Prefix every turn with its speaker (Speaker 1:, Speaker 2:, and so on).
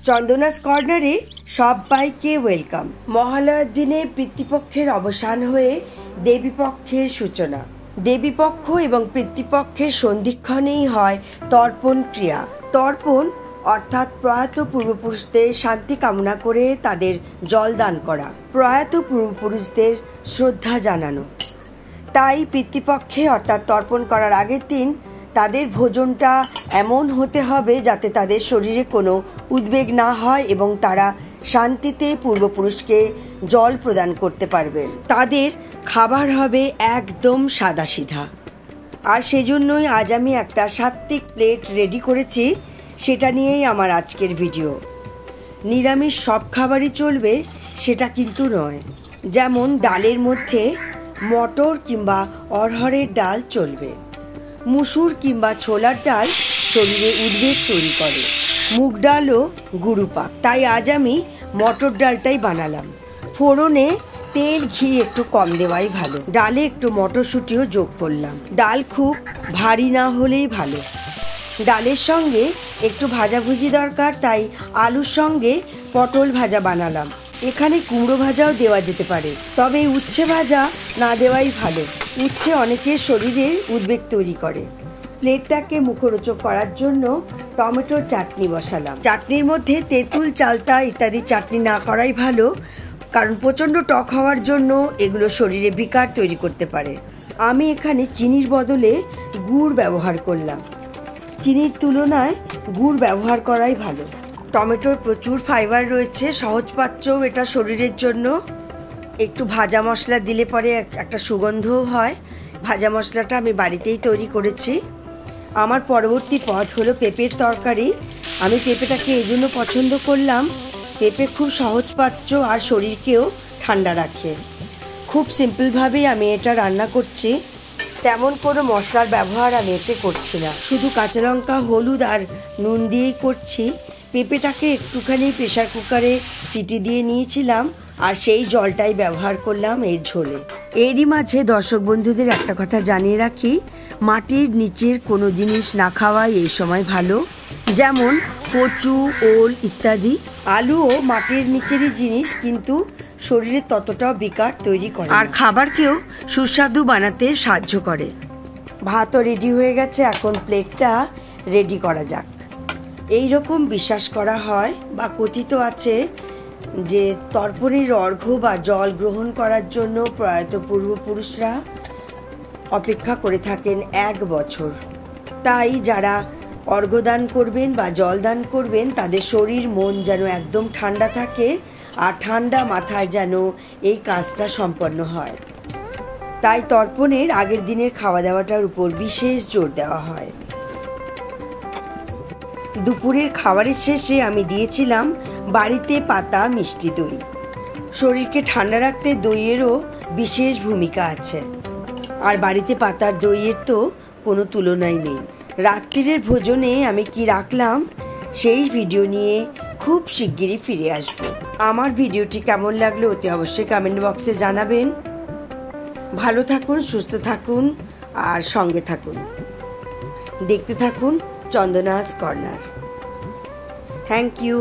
Speaker 1: চন্দনাস কর্নারে সবাইকে ওয়েলকাম। মহালয়ার দিনে পিতৃপক্ষের অবসান হয়ে দেবীপক্ষের সূচনা। দেবীপক্ষ এবং পিতৃপক্ষের সন্ধিক্ষণেই হয় তর্পণ ক্রিয়া। তর্পণ অর্থাৎ প্রয়াত পূর্বপুরুষদের শান্তি কামনা করে তাদের জল দান করা, প্রয়াত পূর্বপুরুষদের শ্রদ্ধা জানানো। তাই পিতৃপক্ষে অর্থাৎ তর্পণ করার আগের দিন তাদের ভোজনটা এমন হতে হবে যাতে তাদের শরীরে কোনো উদ্বেগ না হয় এবং তারা শান্তিতে পূর্বপুরুষকে জল প্রদান করতে পারবে। তাদের খাবার হবে একদম সাদাসিধা। আর সেজন্যই আজ আমি একটা সাত্ত্বিক প্লেট রেডি করেছি, সেটা নিয়েই আমার আজকের ভিডিও। নিরামিষ সব খাবারই চলবে সেটা কিন্তু নয়। যেমন ডালের মধ্যে মটর কিংবা অড়হরের ডাল চলবে, মুসুর কিংবা ছোলার ডাল শরীরে উদ্বেগ তৈরি করে, মুগ ডালও গুরুপাক। তাই আজ আমি মটর ডালটাই বানালাম। ফোড়নে তেল ঘি একটু কম দেওয়াই ভালো। ডালে একটু মটরশুঁটিও যোগ করলাম। ডাল খুব ভারী না হলেই ভালো। ডালের সঙ্গে একটু ভাজাভুজি দরকার, তাই আলুর সঙ্গে পটল ভাজা বানালাম। এখানে কুমড়ো ভাজাও দেওয়া যেতে পারে, তবে উচ্ছে ভাজা না দেওয়াই ভালো। উচ্ছে অনেকের শরীরে উদ্বেগ তৈরি করে। প্লেটটাকে মুখরোচক করার জন্য টমেটোর চাটনি বসালাম। চাটনির মধ্যে তেঁতুল, চালতা ইত্যাদি চাটনি না করাই ভালো, কারণ প্রচণ্ড টক হওয়ার জন্য এগুলো শরীরে বিকার তৈরি করতে পারে। আমি এখানে চিনির বদলে গুড় ব্যবহার করলাম। চিনির তুলনায় গুড় ব্যবহার করাই ভালো। টমেটোর প্রচুর ফাইবার রয়েছে, সহজপাচ্যও এটা শরীরের জন্য। একটু ভাজা মশলা দিলে পরে একটা সুগন্ধও হয়। ভাজা মশলাটা আমি বাড়িতেই তৈরি করেছি। আমার পরবর্তী পদ হলো পেঁপের তরকারি। আমি পেঁপেটাকে এই জন্য পছন্দ করলাম, পেঁপে খুব সহজপাচ্য আর শরীরকেও ঠান্ডা রাখে। খুব সিম্পলভাবেই আমি এটা রান্না করছি, তেমন কোনো মশলার ব্যবহার আমি এতে করছি না। শুধু কাঁচা লঙ্কা, হলুদ আর নুন দিয়েই করছি। পেঁপেটাকে একটুখানি প্রেশার কুকারে সিটি দিয়ে নিয়েছিলাম, আর সেই জলটাই ব্যবহার করলাম এর ঝোলে। এরই মাঝে দর্শক বন্ধুদের একটা কথা জানিয়ে রাখি, মাটির নিচের কোনো জিনিস না খাওয়াই এই সময় ভালো, যেমন কচু, ওল ইত্যাদি। আলুও মাটির নিচেরই জিনিস, কিন্তু শরীরে ততটাও বিকার তৈরি করে আর খাবারকেও সুস্বাদু বানাতে সাহায্য করে। ভাতও রেডি হয়ে গেছে, এখন প্লেটটা রেডি করা যাক। এই রকম বিশ্বাস করা হয় বা কথিত আছে যে তর্পণের অর্ঘ্য বা জল গ্রহণ করার জন্য প্রয়াত পূর্বপুরুষরা অপেক্ষা করে থাকেন 1 বছর। তাই যারা অর্ঘ্যদান করবেন বা জল দান করবেন তাদের শরীর মন যেন একদম ঠান্ডা থাকে, আর ঠান্ডা মাথায় যেন এই কাজটা সম্পন্ন হয়। তাই তর্পণের আগের দিনের খাওয়া দাওয়াটার উপর বিশেষ জোর দেওয়া হয়। দুপুরের খাবারের শেষে আমি দিয়েছিলাম বাড়িতে পাতা মিষ্টি দই। শরীরকে ঠান্ডা রাখতে দইয়েরও বিশেষ ভূমিকা আছে, আর বাড়িতে পাতার দইয়ের তো কোনো তুলনাই নেই। রাত্রিরের ভোজনে আমি কি রাখলাম সেই ভিডিও নিয়ে খুব শিগগিরই ফিরে আসব। আমার ভিডিওটি কেমন লাগলো অতি অবশ্যই কমেন্ট বক্সে জানাবেন। ভালো থাকুন, সুস্থ থাকুন আর সঙ্গে থাকুন। দেখতে থাকুন চন্দনাস কর্নার। Thank you.